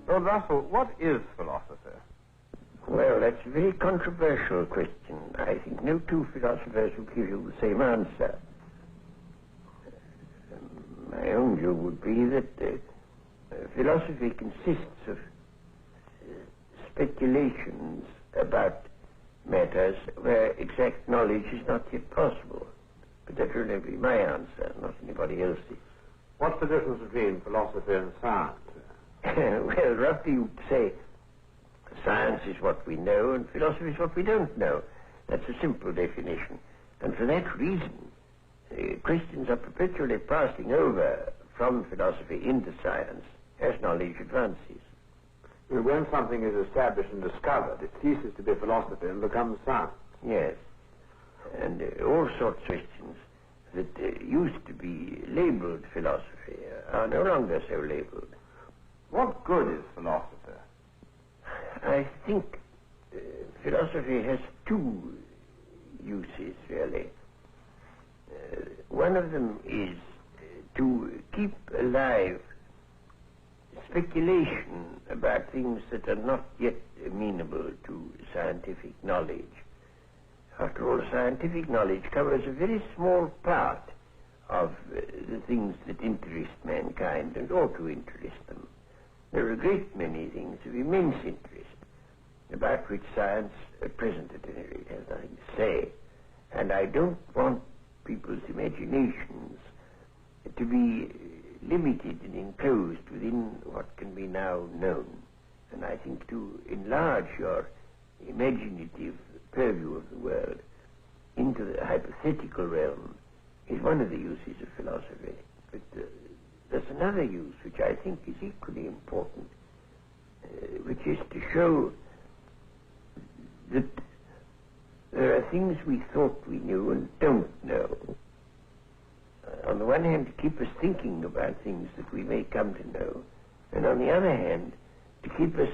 Lord Russell, what is philosophy? Well, that's a very controversial question. I think no two philosophers will give you the same answer. My own view would be that philosophy consists of speculations about matters where exact knowledge is not yet possible. But that will only be my answer, not anybody else's. What's the difference between philosophy and science? Well, roughly you'd say science is what we know and philosophy is what we don't know. That's a simple definition. And for that reason, Christians are perpetually passing over from philosophy into science as knowledge advances. When something is established and discovered, it ceases to be philosophy and becomes science. Yes. And all sorts of questions that used to be labeled philosophy are no longer so labeled. What good is philosophy? I think philosophy has two uses, really. One of them is to keep alive speculation about things that are not yet amenable to scientific knowledge. After all, scientific knowledge covers a very small part of the things that interest mankind and ought to interest them. There are a great many things of immense interest about which science, at present at any rate, has nothing to say. And I don't want people's imaginations to be limited and enclosed within what can be now known. And I think to enlarge your imaginative purview of the world into the hypothetical realm is one of the uses of philosophy. But there's another use which I think is equally important, which is to show that there are things we thought we knew and don't know. On the one hand, to keep us thinking about things that we may come to know, and on the other hand, to keep us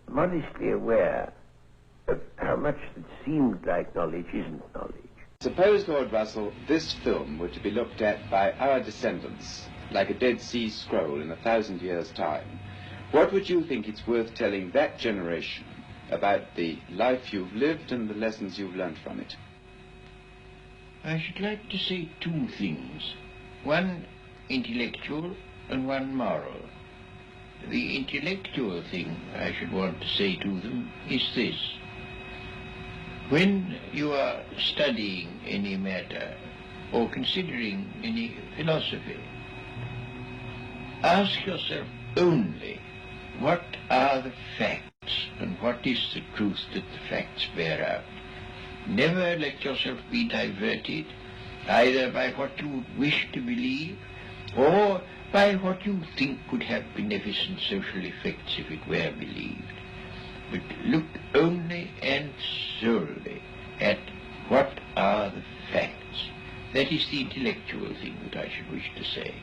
modestly aware of how much that seemed like knowledge isn't knowledge. Suppose, Lord Russell, this film were to be looked at by our descendants, like a Dead Sea Scroll in 1,000 years' time. What would you think it's worth telling that generation about the life you've lived and the lessons you've learned from it? I should like to say two things, one intellectual and one moral. The intellectual thing I should want to say to them is this. When you are studying any matter or considering any philosophy, ask yourself only what are the facts and what is the truth that the facts bear out. Never let yourself be diverted either by what you wish to believe or by what you think would have beneficent social effects if it were believed. But look only and solely at what are the facts. That is the intellectual thing that I should wish to say.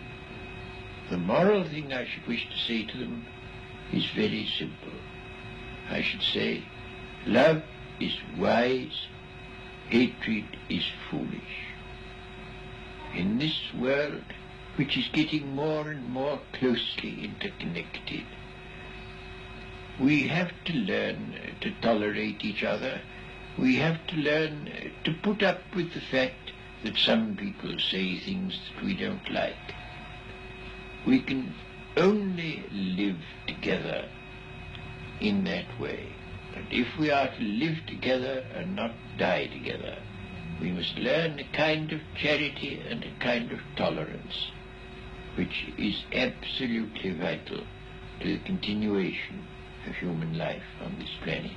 The moral thing I should wish to say to them is very simple. I should say, love is wise, hatred is foolish. In this world, which is getting more and more closely interconnected, we have to learn to tolerate each other. We have to learn to put up with the fact that some people say things that we don't like. We can only live together in that way. And if we are to live together and not die together, we must learn a kind of charity and a kind of tolerance, which is absolutely vital to the continuation of human life on this planet.